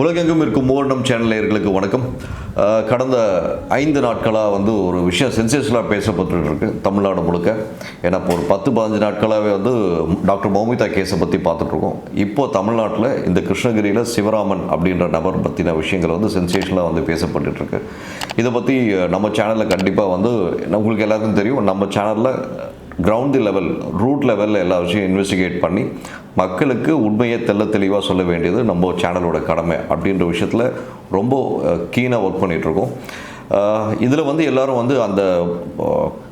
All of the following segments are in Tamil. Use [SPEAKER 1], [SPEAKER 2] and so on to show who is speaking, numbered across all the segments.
[SPEAKER 1] உலகெங்கும் இருக்கும் மூவர்ணம் சேனல் நேயர்களுக்கு வணக்கம். கடந்த 5 நாட்களாக ஒரு விஷயம் சென்சேஷனலாக பேசப்பட்டு இருக்கு தமிழ்நாடு முழுக்க. ஏன்னா இப்போ ஒரு 10-15 நாட்களாகவே டாக்டர் மௌமிதா கேஸை பற்றி பார்த்துட்ருக்கோம். இப்போது தமிழ்நாட்டில் இந்த கிருஷ்ணகிரியில் சிவராமன் அப்படின்ற நபர் பற்றின விஷயங்கள் சென்சேஷனலாக பேசப்பட்டுருக்கு. இதை பற்றி நம்ம சேனலில் கண்டிப்பாக உங்களுக்கு எல்லாருக்கும் தெரியும். நம்ம சேனலில் கிரவுண்ட் லெவல் ரூட் லெவலில் எல்லா விஷயம் இன்வெஸ்டிகேட் பண்ணி மக்களுக்கு உண்மையை தெளிவாக சொல்ல வேண்டியது நம்ம சேனலோட கடமை அப்படின்ற விஷயத்தில் ரொம்ப கீனாக ஒர்க் பண்ணிகிட்ருக்கோம். இதில் எல்லோரும் அந்த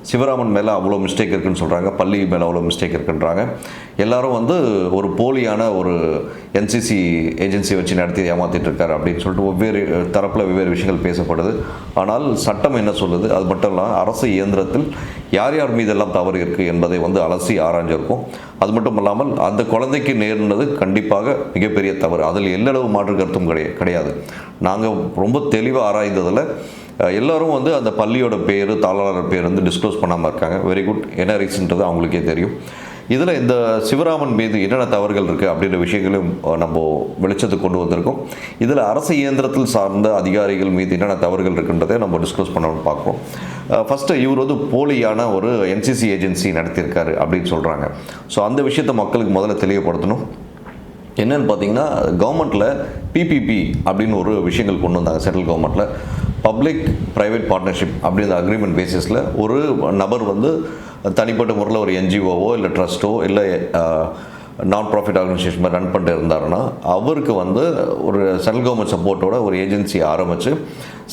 [SPEAKER 1] சிவராமன் மேலே அவ்வளோ மிஸ்டேக் இருக்குன்னு சொல்கிறாங்க, பள்ளி மேலே அவ்வளோ மிஸ்டேக் இருக்குன்றாங்க. எல்லோரும் ஒரு போலியான ஒரு என்சிசி ஏஜென்சி வச்சு நடத்தி ஏமாற்றிட்டு இருக்காரு அப்படின்னு சொல்லிட்டு வெவ்வேறு தரப்பில் வெவ்வேறு விஷயங்கள் பேசப்படுது. ஆனால் சட்டம் என்ன சொல்லுது? அது மட்டும் இல்லாமல் அரசு இயந்திரத்தில் யார் யார் மீதெல்லாம் தவறு இருக்குது என்பதை அலசி ஆராய்ஞ்சிருக்கும். அது மட்டும் இல்லாமல் அந்த குழந்தைக்கு நேர்ந்தது கண்டிப்பாக மிகப்பெரிய தவறு, அதில் எல்லளவு மாற்று கருத்தும் கிடையாது. நாங்கள் ரொம்ப தெளிவாக ஆராய்ந்ததில் எல்லோரும் அந்த பள்ளியோட பேர், தாளாளர் பேர் டிஸ்க்ளோஸ் பண்ணாமல் இருக்காங்க. Very good. என்ன ரீசன்றது அவங்களுக்கே தெரியும். இதில் இந்த சிவராமன் மீது என்னென்ன தவறுகள் இருக்குது அப்படின்ற விஷயங்களையும் நம்ம வெளிச்சத்துக்கு கொண்டு வந்திருக்கோம். இதில் அரசு இயந்திரத்தில் சார்ந்த அதிகாரிகள் மீது என்னென்ன தவறுகள் இருக்குன்றதை நம்ம டிஸ்க்ளோஸ் பண்ணணும்னு பார்க்குறோம். ஃபஸ்ட்டு இவர் போலியான ஒரு என்சிசி ஏஜென்சி நடத்தியிருக்காரு அப்படின்னு சொல்கிறாங்க. ஸோ அந்த விஷயத்தை மக்களுக்கு முதல்ல தெளிவுபடுத்தணும். என்னென்னு பார்த்தீங்கன்னா, கவர்மெண்ட்டில் பிபிபி அப்படின்னு ஒரு விஷயங்கள் கொண்டு வந்தாங்க. சென்ட்ரல் கவர்மெண்ட்டில் பப்ளிக் ப்ரைவேட் பார்ட்னர்ஷிப் அப்படின்ற அக்ரிமெண்ட் பேசிஸில் ஒரு நபர் தனிப்பட்ட முறையில் ஒரு என்ஜிஓவோ இல்லை ட்ரஸ்ட்டோ இல்லை நான் ப்ராஃபிட் ஆர்கனைசேஷன் ரன் பண்ணிட்டு இருந்தாருன்னா அவருக்கு ஒரு சென்ட்ரல் கவர்மெண்ட் சப்போர்ட்டோட ஒரு ஏஜென்சி ஆரம்பித்து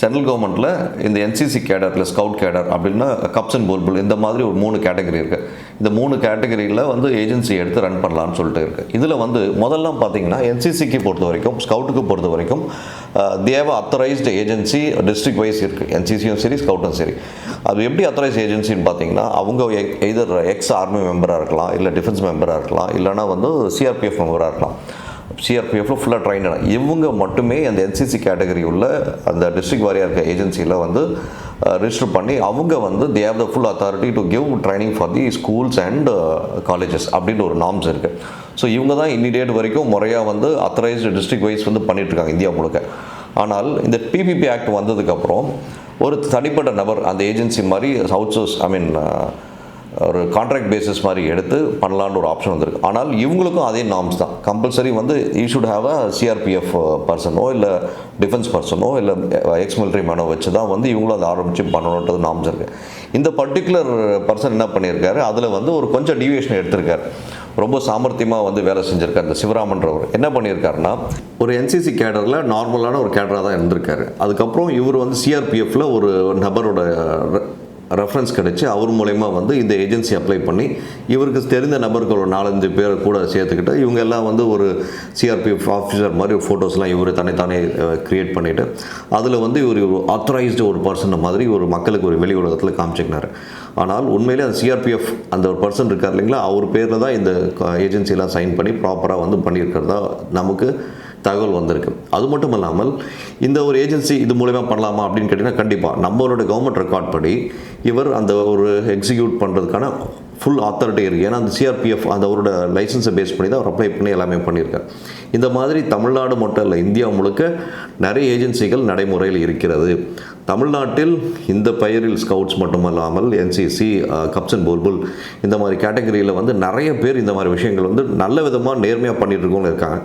[SPEAKER 1] சென்ட்ரல் கவர்மெண்ட்டில் இந்த என்சிசி கேடரில் ஸ்கவுட் கேடர் அப்படின்னா கப்ஸ் அண்ட் போல்புல் இந்த மாதிரி ஒரு 3 கேட்டகரி இருக்குது. இந்த 3 கேட்டகரியில் ஏஜென்சி எடுத்து ரன் பண்ணலான்னு சொல்லிட்டு இருக்குது. இதில் முதல்லாம் பார்த்தீங்கன்னா என்சிசிக்கு பொறுத்த வரைக்கும், ஸ்கவுட்டுக்கு பொறுத்த வரைக்கும் தேவ அத்தரைஸ்டு ஏஜென்சி டிஸ்ட்ரிக்ட் வைஸ் இருக்குது. என்சிசியும் சரி, ஸ்கவுட்டும் சரி. அது எப்படி அத்தரைஸ்ட் ஏஜென்சின்னு பார்த்தீங்கன்னா, அவங்க எதர் எக்ஸ் ஆர்மி மெம்பராக இருக்கலாம், இல்லை டிஃபென்ஸ் மெம்பராக இருக்கலாம், இல்லைனா சிஆர்பிஎஃப் மெம்பராக இருக்கலாம். சிஆர்பிஎஃப்ல ஃபுல்லாக ட்ரைனாக இவங்க மட்டுமே அந்த என்சிசி கேட்டகரி உள்ள அந்த டிஸ்ட்ரிக்ட் வாரியாக இருக்க ஏஜென்சியில் ரிஜிஸ்டர் பண்ணி அவங்க they have the full authority to give training for the schools and colleges அப்படின்ற ஒரு நார்ம்ஸ் இருக்குது. ஸோ இவங்க தான் இன்னிடேட் வரைக்கும் முறையாக அத்தரைஸ்டு டிஸ்ட்ரிக்ட் வைஸ் பண்ணிகிட்ருக்காங்க இந்தியா முழுக்க. ஆனால் இந்த பிபிபி ஆக்ட் வந்ததுக்கப்புறம் ஒரு தனிப்பட்ட நபர் அந்த ஏஜென்சி மாதிரி அவுட் சோர்ஸ் ஒரு கான்ட்ராக்ட் பேசிஸ் மாதிரி எடுத்து பண்ணலான்னு ஒரு ஆப்ஷன் வந்திருக்கு. ஆனால் இவங்களுக்கும் அதே நார்ம்ஸ் தான். Compulsory you should have a CRPF பர்சனோ இல்லை டிஃபென்ஸ் பர்சனோ இல்லை எக்ஸ் மிலிட்ரி மேனோ வச்சு தான் இவங்களும் அதை ஆரம்பித்து பண்ணணுன்றது நார்ம்ஸ் இருக்குது. இந்த பர்டிகுலர் பர்சன் என்ன பண்ணியிருக்காரு, அதில் ஒரு கொஞ்சம் டிவியேஷன் எடுத்திருக்காரு. ரொம்ப சாமர்த்தியமாக வேலை செஞ்சுருக்காரு. இந்த சிவராமன்றவர் என்ன பண்ணியிருக்காருன்னா, ஒரு என்சிசி கேடரில் நார்மலான ஒரு கேடராக தான் இருந்திருக்காரு. அதுக்கப்புறம் இவர் சிஆர்பிஎஃப்ல ஒரு நபரோட ரெஃபரன்ஸ் கிடச்சி அவர் மூலயமா இந்த ஏஜென்சி அப்ளை பண்ணி இவருக்கு தெரிந்த நபர்கள் ஒரு 4-5 பேர் கூட சேர்த்துக்கிட்டு இவங்க எல்லாம் ஒரு சிஆர்பிஎஃப் ஆஃபீஸர் மாதிரி ஃபோட்டோஸ்லாம் இவர் தன்னைத்தானே க்ரியேட் பண்ணிவிட்டு அதில் இவர் ஆத்தரைஸ்டு ஒரு பர்சன் மாதிரி ஒரு மக்களுக்கு ஒரு வெளி உலகத்தில் காமிச்சிக்கினார். ஆனால் உண்மையிலே அந்த சிஆர்பிஎஃப் அந்த ஒரு பர்சன் இருக்கார் இல்லைங்களா, அவர் பேரில் தான் இந்த ஏஜென்சியெலாம் சைன் பண்ணி ப்ராப்பராக பண்ணியிருக்கிறதா நமக்கு தகவல் வந்திருக்கு. அது மட்டும் இல்லாமல் இந்த ஒரு ஏஜென்சி இது மூலமாக பண்ணலாமா அப்படின்னு கேட்டிங்கன்னா, கண்டிப்பாக நம்மளோட கவர்மெண்ட் ரெக்கார்ட் படி இவர் அந்த ஒரு எக்ஸிக்யூட் பண்ணுறதுக்கான ஃபுல் ஆத்தாரிட்டி இருக்குது. ஏன்னா அந்த சிஆர்பிஎஃப் அந்த அவரோட லைசன்ஸை பேஸ் பண்ணி தான் அவர் அப்ளை பண்ணி எல்லாமே பண்ணியிருக்கார். இந்த மாதிரி தமிழ்நாடு மட்டும் இல்லை, இந்தியா முழுக்க நிறைய ஏஜென்சிகள் நடைமுறையில் இருக்கிறது. தமிழ்நாட்டில் இந்த பெயரில் ஸ்கவுட்ஸ் மட்டுமல்லாமல் என்சிசி, கப்ஸ் அண்ட் போல்புல் இந்த மாதிரி கேட்டகரியில் நிறைய பேர் இந்த மாதிரி விஷயங்கள் நல்ல விதமாக நேர்மையாக பண்ணிட்டு இருக்கவங்க இருக்காங்க.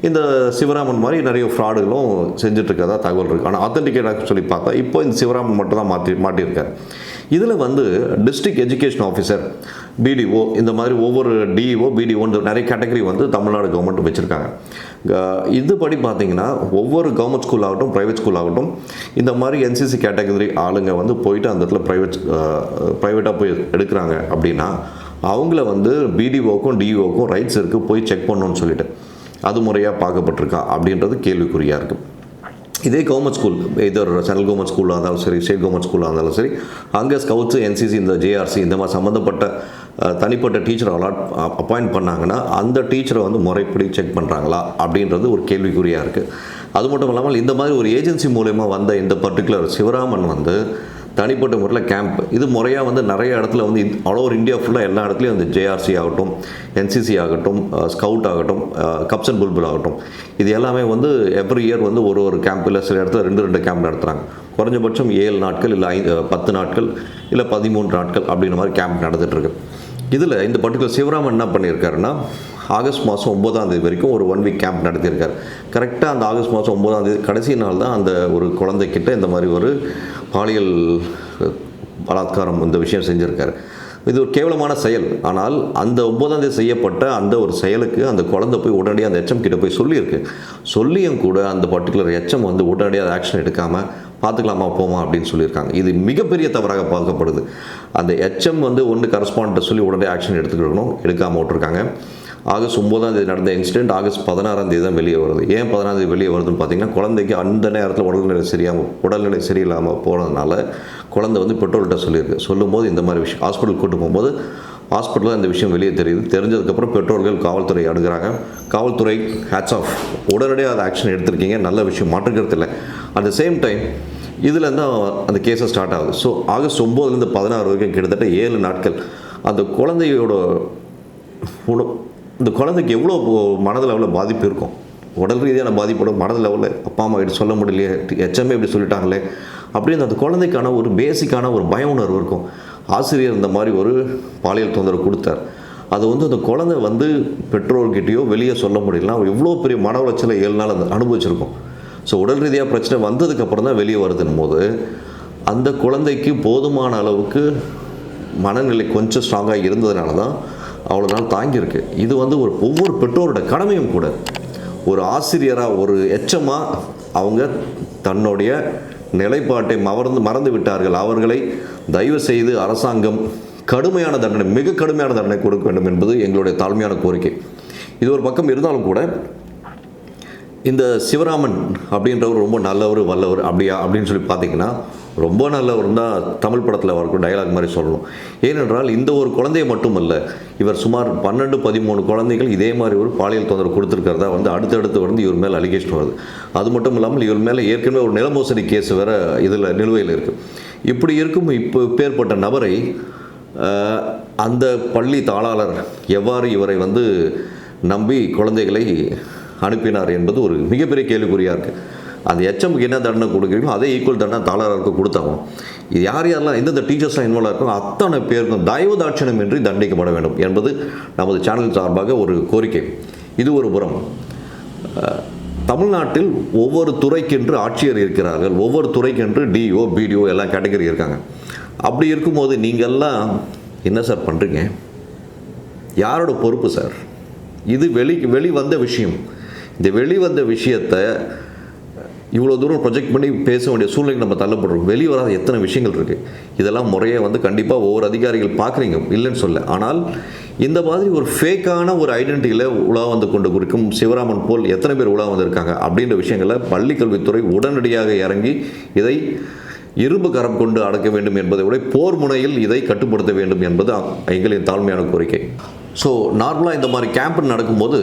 [SPEAKER 1] இந்த சிவராமன் மாதிரி நிறைய ஃப்ராடுகளும் செஞ்சுட்ருக்கதா தகவல் இருக்குது. ஆனால் ஆத்தென்டிகேட்டாக சொல்லி பார்த்தா இப்போ இந்த சிவராமன் மட்டும் தான் மாட்டியிருக்கார். இதில் டிஸ்ட்ரிக்ட் எஜுகேஷன் ஆஃபீஸர், பிடிஓ இந்த மாதிரி ஒவ்வொரு டிஇஓ, பிடிஓன்னு நிறைய கேட்டகரி தமிழ்நாடு கவர்மெண்ட் வச்சுருக்காங்க. இதுபடி பார்த்தீங்கன்னா ஒவ்வொரு கவர்மெண்ட் ஸ்கூல் ஆகட்டும், ப்ரைவேட் ஸ்கூல் ஆகட்டும், இந்த மாதிரி என்சிசி கேட்டகரி ஆளுங்க போயிட்டு அந்த இடத்துல ப்ரைவேட்டாக போய் எடுக்கிறாங்க அப்படின்னா அவங்கள பிடிஓக்கும் டிஇஓக்கும் ரைட்ஸ் இருக்குது, போய் செக் பண்ணணும்னு சொல்லிட்டு அது முறையாக பார்க்கப்பட்டிருக்கா அப்படின்றது கேள்விக்குறியாக இருக்குது. இதே கவர்மெண்ட் ஸ்கூல், இதர் சென்ட்ரல் கவர்மெண்ட் ஸ்கூலாக இருந்தாலும் சரி, ஸ்டேட் கவர்மெண்ட் ஸ்கூலாக இருந்தாலும் சரி, அங்கே ஸ்கவுட்ஸு, என்சிசி, இந்த ஜேஆர்சி இந்த மாதிரி சம்மந்தப்பட்ட தனிப்பட்ட டீச்சரை அப்பாயிண்ட் பண்ணாங்கன்னா அந்த டீச்சரை முறைப்படி செக் பண்ணுறாங்களா அப்படின்றது ஒரு கேள்விக்குறியாக இருக்குது. அது மட்டும் இல்லாமல் இந்த மாதிரி ஒரு ஏஜென்சி மூலயமா வந்த இந்த பர்டிகுலர் சிவராமன் தனிப்பட்ட முறையில் கேம்ப் இது முறையாக வந்து நிறைய இடத்துல வந்து ஆல் ஓவர் இந்தியா ஃபுல்லாக எல்லா இடத்துலையும் வந்து ஜேஆர்சி ஆகட்டும், என்சிசி ஆகட்டும், ஸ்கவுட் ஆகட்டும், கப்ஸ் அண்ட் புல்புல் ஆகட்டும், இது எல்லாமே வந்து எவ்ரி இயர் வந்து ஒரு கேம்பில் சில இடத்துல 2 கேம்ப் நடத்துகிறாங்க. குறைஞ்சபட்சம் 7 நாட்கள் இல்லை 10 நாட்கள் இல்லை 13 நாட்கள் அப்படின்ற மாதிரி கேம்ப் நடந்துகிட்ருக்கு. இதில் இந்த பர்டிகுலர் சிவராமன் என்ன பண்ணியிருக்காருன்னா, ஆகஸ்ட் மாதம் 9ஆம் தேதி வரைக்கும் ஒரு 1 வீக் கேம்ப் நடத்தியிருக்காரு. கரெக்டாக அந்த ஆகஸ்ட் மாதம் 9ஆம் தேதி கடைசி நாள் தான் அந்த ஒரு குழந்தைக்கிட்ட இந்த மாதிரி ஒரு பாலியல் பலாத்காரம் இந்த விஷயம் செஞ்சுருக்காரு. இது ஒரு கேவலமான செயல். ஆனால் அந்த 9ஆம் தேதி செய்யப்பட்ட அந்த ஒரு செயலுக்கு அந்த குழந்தை போய் உடனடியாக அந்த எச்எம் கிட்ட போய் சொல்லியிருக்கு. சொல்லியும் கூட அந்த பர்டிகுலர் எச்எம் வந்து உடனடியாக ஆக்ஷன் எடுக்காமல் பார்த்துக்கலாமா போமா அப்படின்னு சொல்லியிருக்காங்க. இது மிகப்பெரிய தவறாக பார்க்கப்படுது. அந்த எச்எம் வந்து கரஸ்பாண்ட்டை சொல்லி உடனே ஆக்ஷன் எடுத்துக்கணும், எடுக்காமல் விட்டுருக்காங்க. ஆகஸ்ட் 9ஆம் தேதி நடந்த இன்சிடென்ட் ஆகஸ்ட் 16ஆம் தேதி தான் வெளியே வருது. ஏன் 16ஆம் தேதி வெளியே வருதுன்னு பார்த்தீங்கன்னா, குழந்தைக்கு அந்த நேரத்தில் உடல்நிலை சரியில்லாமல் போனதுனால குழந்தை வந்து பெற்றோர்கிட்ட சொல்லியிருக்கு. சொல்லும்போது இந்த மாதிரி விஷயம் ஹாஸ்பிட்டல் கூட்டு போகும்போது ஹாஸ்பிட்டலில் இந்த விஷயம் வெளியே தெரியுது. தெரிஞ்சதுக்கப்புறம் பெற்றோர்கள் காவல்துறை அணுகிறாங்க. காவல்துறை ஹேட்ஸ் ஆஃப், உடனடியாக அதை ஆக்ஷன் எடுத்திருக்கீங்க, நல்ல விஷயம், மாற்றுக்கிறது இல்லை. அட் த சேம் டைம் இதில் தான் அந்த கேஸை ஸ்டார்ட் ஆகுது. ஸோ ஆகஸ்ட் 9லேருந்து 16 வரைக்கும் கிட்டத்தட்ட 7 நாட்கள் அந்த குழந்தையோட இந்த குழந்தைக்கு எவ்வளோ மனதில் எவ்வளோ பாதிப்பு இருக்கும், உடல் ரீதியான பாதிப்போட மனதில் லெவலில் அப்பா அம்மா கிட்ட சொல்ல முடியலையே, எச்எம்ஏ இப்படி சொல்லிட்டாங்களே அப்படின்னு அந்த குழந்தைக்கான ஒரு பேசிக்கான ஒரு பய உணர்வு இருக்கும். ஆசிரியர் இந்த மாதிரி ஒரு பாலியல் தொந்தரவு கொடுத்தார். அது வந்து அந்த குழந்தை வந்து பெற்றோர்கிட்டையோ வெளியே சொல்ல முடியலனா இவ்வளோ பெரிய மன உளைச்சலை 7 நாள் அந்த அனுபவிச்சிருக்கும். ஸோ உடல் ரீதியாக பிரச்சனை வந்ததுக்கப்புறம் தான் வெளியே வருதுன்னும் போது அந்த குழந்தைக்கு போதுமான அளவுக்கு மனநிலை கொஞ்சம் ஸ்ட்ராங்காக இருந்ததுனால தான் அவ்வளோ நாள் தாங்கியிருக்கு. இது வந்து ஒவ்வொரு பெற்றோரோட கடமையும் கூட. ஒரு ஆசிரியராக, ஒரு எச்சமாக அவங்க தன்னுடைய நிலைப்பாட்டை மறந்து விட்டார்கள். அவர்களை தயவு செய்து அரசாங்கம் கடுமையான தண்டனை, மிக கடுமையான தண்டனை கொடுக்க வேண்டும் என்பது எங்களுடைய தாழ்மையான கோரிக்கை. இது ஒரு பக்கம் இருந்தாலும் கூட இந்த சிவராமன் அப்படின்றவர் ரொம்ப நல்லவர், வல்லவர் அப்படின்னு சொல்லி பார்த்தீங்கன்னா, ரொம்ப நல்லவர் தான் தமிழ் படத்தில் வரக்கூடிய டயலாக் மாதிரி சொல்லணும். ஏனென்றால் இந்த ஒரு குழந்தையை மட்டுமல்ல, இவர் சுமார் 12-13 குழந்தைகள் இதே மாதிரி ஒரு பாலியல் தொந்தரவு கொடுத்துருக்கிறதா வந்து அடுத்தடுத்து வந்து இவர் மேலே அலிகேஷன் வருது. அது மட்டும் இல்லாமல் இவர் மேலே ஏற்கனவே ஒரு நில மோசடி கேஸ் வேறு இதில் நிலுவையில் இருக்குது. இப்படி இருக்கும் இப்பேற்பட்ட நபரை அந்த பள்ளி தாளாளர் எவ்வாறு இவரை வந்து நம்பி குழந்தைகளை அனுப்பினார் என்பது ஒரு மிகப்பெரிய கேள்விக்குறியாக இருக்குது. அந்த எச்எம்க்கு என்ன தண்டனை கொடுக்குறீங்களோ அதே ஈக்குவல் தண்டனை தாளாளருக்கு கொடுத்தாகும். இது யாரெல்லாம் எந்தெந்த டீச்சர்ஸ்லாம் இன்வால்வ் இருக்கும் அத்தனை பேருக்கும் தயவு தாட்சணமின்றி தண்டிக்கப்பட வேண்டும் என்பது நமது சேனல் சார்பாக ஒரு கோரிக்கை. இது ஒரு புறம். தமிழ்நாட்டில் ஒவ்வொரு துறைக்கென்று ஆட்சியர் இருக்கிறார்கள், ஒவ்வொரு துறைக்கென்று டிஓ, பிடிஓ எல்லாம் கேட்டகரி இருக்காங்க. அப்படி இருக்கும்போது நீங்கள்லாம் என்ன சார் பண்ணுறீங்க? யாரோட பொறுப்பு சார்? இது வெளிவந்த விஷயம். இந்த வெளிவந்த விஷயத்தை இவ்வளோ தூரம் ப்ரொஜெக்ட் பண்ணி பேச வேண்டிய சூழ்நிலைக்கு நம்ம தள்ளப்படுறோம். வெளியே வராத எத்தனை விஷயங்கள் இருக்குது. இதெல்லாம் முறையை வந்து கண்டிப்பாக ஒவ்வொரு அதிகாரிகள் பார்க்குறீங்க, இல்லைன்னு சொல்ல. ஆனால் இந்த மாதிரி ஒரு ஃபேக்கான ஒரு ஐடென்டிட்டியில் உலா வந்து கொண்டு குறிக்கும் சிவராமன் போல் எத்தனை பேர் உலா வந்திருக்காங்க அப்படின்ற விஷயங்களை பள்ளிக்கல்வித்துறை உடனடியாக இறங்கி இதை இரும்பு கரம் கொண்டு அடக்க வேண்டும் என்பதை விட போர் முனையில் இதை கட்டுப்படுத்த வேண்டும் என்பது எங்களின் தாழ்மையான கோரிக்கை. ஸோ நார்மலாக இந்த மாதிரி கேம்ப் நடக்கும்போது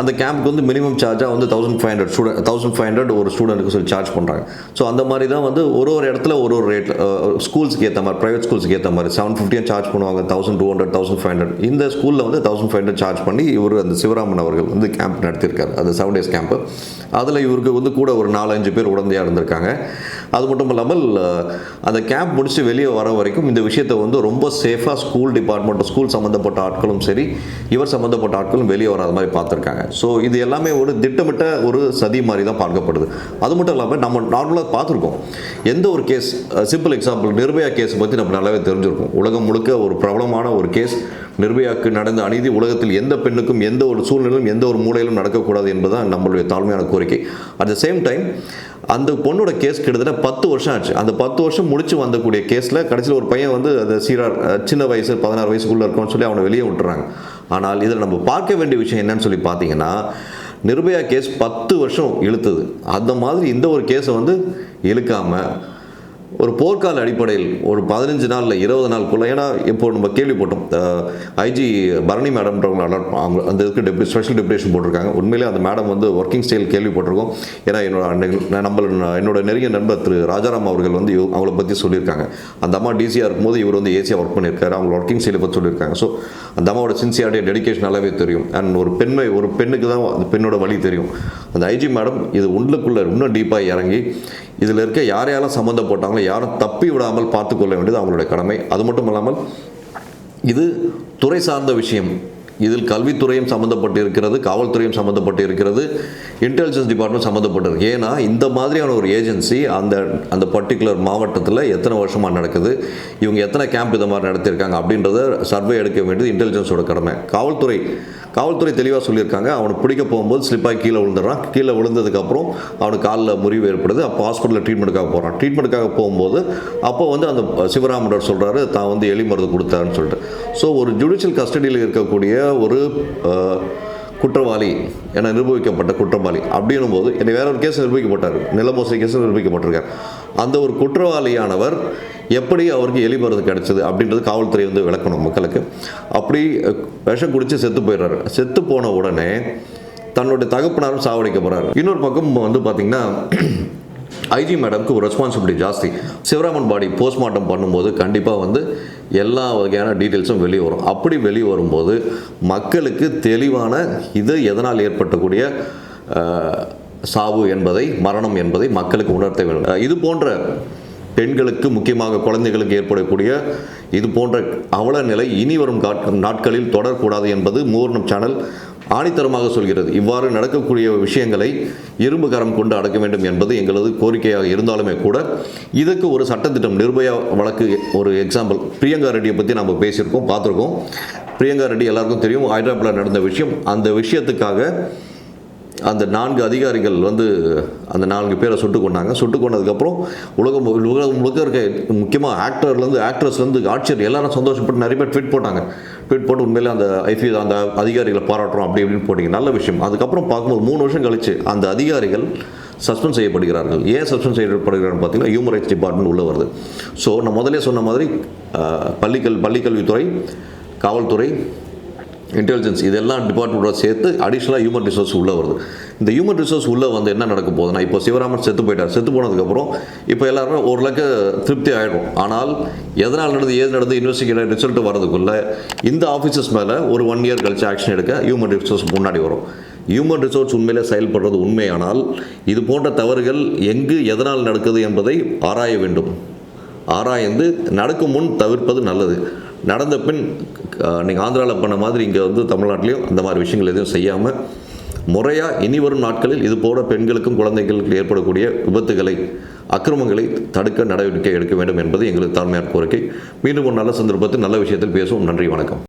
[SPEAKER 1] அந்த கேம்புக்கு வந்து மினிமம் சார்ஜாக வந்து 1500 ஒரு ஸ்டூடெண்ட்டுக்கு சொல்லி சார்ஜ் பண்ணுறாங்க. ஸோ அந்த மாதிரி தான் வந்து ஒரு இடத்துல ஒரு ரேட், ஸ்கூல்ஸுக்கு ஏற்ற மாதிரி, ப்ரைவேட் ஸ்கூல்ஸுக்கு ஏற்ற மாதிரி 750 சார்ஜ் பண்ணுவாங்க, 1200, 1500. இந்த ஸ்கூலில் வந்து 1500 சார்ஜ் பண்ணி இவர் அந்த சிவராமன் அவர்கள் வந்து கேம்ப் நடத்தியிருக்காரு, அந்த 7 days கேம்ப்பு. அதில் இவருக்கு வந்து கூட ஒரு 4-5 பேர் உடந்தையாக இருந்திருக்காங்க. அது மட்டும் இல்லாமல் அந்த கேம்ப் முடிச்சு வெளியே வர வரைக்கும் இந்த விஷயத்தை வந்து ரொம்ப சேஃபாக ஸ்கூல் டிபார்ட்மெண்ட், ஸ்கூல் சம்மந்தப்பட்ட ஆட்களும் சரி, இவர் சம்மந்தப்பட்ட ஆட்களும் வெளியே வராத மாதிரி பார்த்துருக்காங்க. ஸோ இது எல்லாமே ஒரு திட்டமிட்ட ஒரு சதி மாதிரி தான் பார்க்கப்படுது. அது மட்டும் இல்லாமல் நம்ம நார்மலாக பார்த்துருக்கோம். எந்த ஒரு case, simple example, Nirbhaya case பற்றி நம்ம நல்லாவே தெரிஞ்சிருக்கோம். உலகம் முழுக்க ஒரு பிரபலமான ஒரு கேஸ். நிர்பயாவுக்கு நடந்த அநீதி உலகத்தில் எந்த பெண்ணுக்கும் எந்த ஒரு சூழ்நிலையிலும் எந்த ஒரு மூலையிலும் நடக்கக்கூடாது என்பதுதான் நம்மளுடைய தாழ்மையான கோரிக்கை. அட் த சேம் டைம் அந்த பொண்ணோட கேஸ் கிட்டத்தட்ட 10 வருஷம் ஆச்சு. அந்த 10 வருஷம் முடிச்சு வந்தக்கூடிய கேஸில் கடைசியில் ஒரு பையன் வந்து அந்த சின்ன வயசு 16 வயசுக்குள்ளே இருக்கும்னு சொல்லி அவனை வெளியே விட்டுறாங்க. ஆனால் இதில் நம்ம பார்க்க வேண்டிய விஷயம் என்னன்னு சொல்லி பார்த்தீங்கன்னா, நிர்பயா கேஸ் 10 வருஷம் இழுத்தது. அந்த மாதிரி இந்த ஒரு கேஸை வந்து இழுக்காமல் ஒரு போர்க்கால அடிப்படையில் ஒரு 15 நாள் இல்லை 20 நாளுக்குள்ள, ஏன்னா இப்போ நம்ம கேள்விப்பட்டோம் ஐஜி பரணி மேடம்ன்றவங்க அவங்க அந்த இதுக்கு ஸ்பெஷல் டெபுடேஷன் போட்டிருக்காங்க. உண்மையிலே அந்த மேடம் வந்து ஒர்க்கிங் ஸ்டைல் கேள்விப்பட்டிருக்கோம். ஏன்னா என்னோட நெருங்கிய நண்பர் திரு ராஜாராம் அவர்கள் வந்து அவங்கள பற்றி சொல்லியிருக்காங்க. அந்த அம்மா டிசியாக இருக்கும்போது இவர் வந்து ஏசியாக ஒர்க் பண்ணியிருக்காரு. அவங்க ஒர்க்கிங் ஸ்டைலை பற்றி சொல்லியிருக்காங்க. ஸோ அந்த அம்மாவோட சின்சியாரிட்டி டெடிகேஷன் நல்லாவே தெரியும். அண்ட் ஒரு பெண்ணுக்கு தான் அந்த பெண்ணோட வழி தெரியும். அந்த ஐஜி மேடம் இது உள்ளுக்குள்ளே இன்னும் டீப்பாக இறங்கி இதில் இருக்க யாரையாலும் சம்மந்தப்பட்டாங்களோ யாரும் தப்பி விடாமல் பார்த்துக்கொள்ள வேண்டியது அவங்களுடைய கடமை. அது மட்டும் இல்லாமல் இது துறை சார்ந்த விஷயம். இதில் கல்வித்துறையும் சம்மந்தப்பட்டு இருக்கிறது, காவல்துறையும் சம்மந்தப்பட்டு இருக்கிறது, இன்டெலிஜென்ஸ் டிபார்ட்மெண்ட் சம்மந்தப்பட்டிருக்கு. ஏன்னா இந்த மாதிரியான ஒரு ஏஜென்சி அந்த பர்டிகுலர் மாவட்டத்தில் எத்தனை வருஷமாக நடக்குது, இவங்க எத்தனை கேம்ப் இதை மாதிரி நடத்தியிருக்காங்க அப்படின்றத சர்வே எடுக்க வேண்டியது இன்டெலிஜென்ஸோட கடமை. காவல்துறை தெளிவாக சொல்லியிருக்காங்க. அவனை பிடிக்க போகும்போது ஸ்லிப்பாகி கீழே விழுந்துடுறான். கீழே விழுந்ததுக்கப்புறம் அவனுக்கு காலில் முறிவு ஏற்படுது. அப்போ ஹாஸ்பிட்டலில் ட்ரீட்மெண்ட்டுக்காக போகிறான். ட்ரீட்மெண்ட்டுக்காக போகும்போது அப்போ வந்து அந்த சிவராமன் சொல்கிறாரு தான் வந்து எலி மருந்து கொடுத்தாருன்னு சொல்லிட்டு. ஸோ ஒரு ஜுடிஷியல் கஸ்டடியில் இருக்கக்கூடிய ஒரு குற்றவாளி என நிரூபிக்கப்பட்ட குற்றவாளி அப்படின்னும் போது என்னை வேற ஒரு கேஸ் நிரூபிக்கப்பட்டார், நிலமோசடி கேஸ் நிரூபிக்கப்பட்டிருக்கார். அந்த ஒரு குற்றவாளியானவர் எப்படி அவருக்கு எலி மருந்து கிடைச்சது அப்படின்றது காவல்துறை வந்து விளக்கணும் மக்களுக்கு. அப்படி விஷம் குடித்து செத்து போயிடுறாரு. செத்து போன உடனே தன்னுடைய தகப்பனாரும் சாவடிக்கப்படுறாரு. இன்னொரு பக்கம் வந்து பார்த்திங்கன்னா ஐஜி மேடம்க்கு ஒரு ரெஸ்பான்சிபிலிட்டி ஜாஸ்தி. சிவராமன் பாடி போஸ்ட்மார்ட்டம் பண்ணும்போது கண்டிப்பாக வந்து எல்லா வகையான டீட்டெயில்ஸும் வெளியே வரும். அப்படி வெளியே வரும்போது மக்களுக்கு தெளிவான இது எதனால் ஏற்பட்டக்கூடிய சாவு என்பதை, மரணம் என்பதை மக்களுக்கு உணர்த்த வேண்டும். இது போன்ற பெண்களுக்கு, முக்கியமாக குழந்தைகளுக்கு ஏற்படக்கூடிய இது போன்ற அவல நிலை இனி வரும் நாட்களில் தொடரக்கூடாது என்பது மூர்ணம் சேனல் ஆணித்தரமாக சொல்கிறது. இவ்வாறு நடக்கக்கூடிய விஷயங்களை இரும்பு கரம் கொண்டு அடக்க வேண்டும் என்பது எங்களது கோரிக்கையாக இருந்தாலுமே கூட இதுக்கு ஒரு சட்டத்திட்டம், நிர்பயா வழக்கு ஒரு எக்ஸாம்பிள். பிரியங்கா ரெட்டியை பற்றி நம்ம பேசியிருக்கோம், பார்த்துருக்கோம். பிரியங்கா ரெட்டி எல்லாருக்கும் தெரியும், ஹைதராபாத்தில் நடந்த விஷயம். அந்த விஷயத்துக்காக அந்த 4 அதிகாரிகள் வந்து அந்த 4 பேரை சுட்டு கொண்டாங்க. சுட்டு கொண்டதுக்கப்புறம் உலகம் முழுக்க இருக்க முக்கியமாக ஆக்ட்ரஸ்லேருந்து ஆட்சியர் எல்லாரும் சந்தோஷப்பட்டு நிறைய பேர் ட்வீட் போட்டாங்க. ட்வீட் போட்டு உண்மையிலே அந்த அதிகாரிகளை பாராட்டுறோம் அப்படி இப்படின்னு போட்டிங்க. நல்ல விஷயம். அதுக்கப்புறம் பார்க்கும்போது 3 வருஷம் கழிச்சு அந்த அதிகாரிகள் சஸ்பெண்ட் செய்யப்படுகிறார்கள். ஏன் சஸ்பெண்ட் செய்யப்படுகிறார்கள் பார்த்தீங்கன்னா ஹியூமன் ரைட்ஸ் டிபார்ட்மெண்ட் உள்ளே வருது. ஸோ நான் முதலே சொன்ன மாதிரி பள்ளிக்கல்வித்துறை, காவல்துறை, இன்டெலிஜென்ஸ் இதெல்லாம் டிபார்ட்மெண்ட்டோட சேர்த்து அடிஷ்னலாக ஹியூமன் ரிசோர்ஸ் உள்ளே வருது. இந்த ஹியூமன் ரிசோர்ஸ் உள்ளே வந்து என்ன நடக்க போகுதுன்னா, இப்போ சிவராமன் செத்து போயிட்டார். செத்து போனதுக்கப்புறம் இப்போ எல்லாருமே ஓரளவுக்கு திருப்தி ஆகிடும். ஆனால் எதனால் நடந்து ஏது நடந்து இன்வெஸ்டிகேட் ரிசல்ட் வரதுக்குள்ளே இந்த ஆஃபீஸர்ஸ் மேலே ஒரு 1 இயர் கழிச்சு ஆக்ஷன் எடுக்க ஹியூமன் ரிசோர்ஸ் முன்னாடி வரும். ஹியூமன் ரிசோர்ஸ் உண்மையிலே செயல்படுறது உண்மையானால் இது போன்ற தவறுகள் எங்கு எதனால் நடக்குது என்பதை ஆராய வேண்டும். ஆராய்ந்து நடக்கும் முன் தவிர்ப்பது நல்லது. நடந்த பின் நீங்கள் ஆந்திராவில் பண்ண மாதிரி இங்கே வந்து தமிழ்நாட்டிலையும் அந்த மாதிரி விஷயங்கள் எதுவும் செய்யாமல் முறையாக இனி வரும் நாட்களில் இது போல பெண்களுக்கும் குழந்தைகளுக்கும் ஏற்படக்கூடிய விபத்துகளை, அக்கிரமங்களை தடுக்க நடவடிக்கை எடுக்க வேண்டும் என்பது எங்களுக்கு தாழ்மையான கோரிக்கை. மீண்டும் ஒரு நல்ல சந்தர்ப்பத்தில் நல்ல விஷயத்தில் பேசுவோம். நன்றி, வணக்கம்.